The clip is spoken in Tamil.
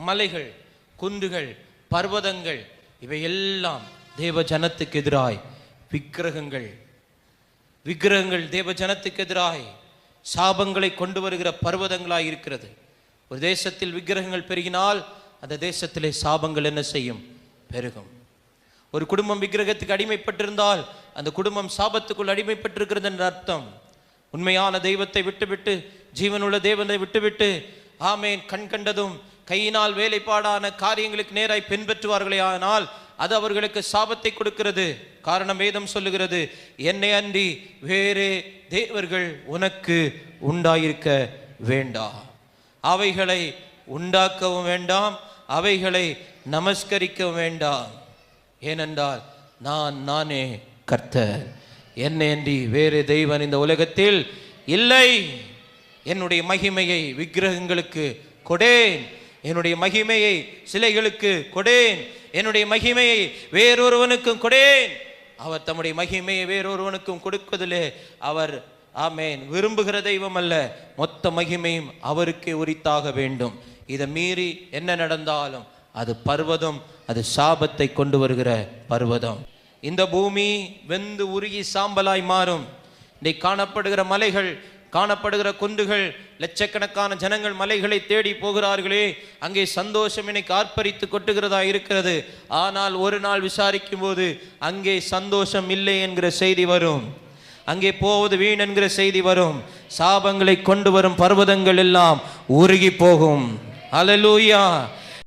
மலைகள், குன்றுகள், பர்வதங்கள் இவை எல்லாம் தேவ ஜனத்துக்கு எதிராய் விக்கிரகங்கள் தேவ ஜனத்துக்கு எதிராய் சாபங்களை கொண்டு வருகிற பர்வதங்களாய் இருக்கிறது. ஒரு தேசத்தில் விக்கிரகங்கள் பெருகினால் அந்த தேசத்திலே சாபங்கள் என்ன செய்யும்? பெருகும். ஒரு குடும்பம் விக்கிரகத்துக்கு அடிமைப்பட்டிருந்தால் அந்த குடும்பம் சாபத்துக்குள் அடிமைப்பட்டிருக்கிறது என்ற அர்த்தம். உண்மையான தெய்வத்தை விட்டுவிட்டு, ஜீவனுள்ள தேவனை விட்டுவிட்டு, ஆமேன், கண் கண்டதும் கையினால் வேலைப்பாடான காரியங்களுக்கு நேராய் பின்பற்றுவார்களே ஆனால் அது அவர்களுக்கு சாபத்தை கொடுக்கிறது. காரணம் வேதம் சொல்லுகிறது, என்னை அன்றி வேறே தேவர்கள் உனக்கு உண்டாயிருக்க வேண்டாம். அவைகளை உண்டாக்கவும் வேண்டாம், அவைகளை நமஸ்கரிக்கவும் வேண்டாம். ஏனென்றால் நானே கர்த்தர், என்னை அன்றி வேறு தெய்வன் இந்த உலகத்தில் இல்லை. என்னுடைய மகிமையை விக்கிரகங்களுக்கு கொடேன், என்னுடைய மகிமையை சிலைகளுக்கு கொடேன், என்னுடைய மகிமையை வேறொருவனுக்கும் கொடேன். அவர் தம்முடைய மகிமையை வேறொருவனுக்கும் கொடுப்பதிலே அவர் ஆமேன் விரும்புகிற தெய்வம் அல்ல. மொத்த மகிமையும் அவருக்கே உரித்தாக வேண்டும். இதை மீறி என்ன நடந்தாலும் அது பர்வதம், அது சாபத்தை கொண்டு வருகிற பர்வதம். இந்த பூமி வெந்து உருகி சாம்பலாய் மாறும். இன்னைக்கு காணப்படுகிற மலைகள், காணப்படுகிற குன்றுகள், லட்சக்கணக்கான ஜனங்கள் மலைகளை தேடி போகிறார்களே, அங்கே சந்தோஷம் இன்னைக்கு ஆர்ப்பரித்து கொட்டுகிறதா இருக்கிறது. ஆனால் ஒரு நாள் விசாரிக்கும் போது அங்கே சந்தோஷம் இல்லை என்கிற செய்தி வரும், அங்கே போவது வீண் என்கிற செய்தி வரும். சாபங்களை கொண்டு வரும் பர்வதங்கள் எல்லாம் உருகி போகும். அல்லேலூயா.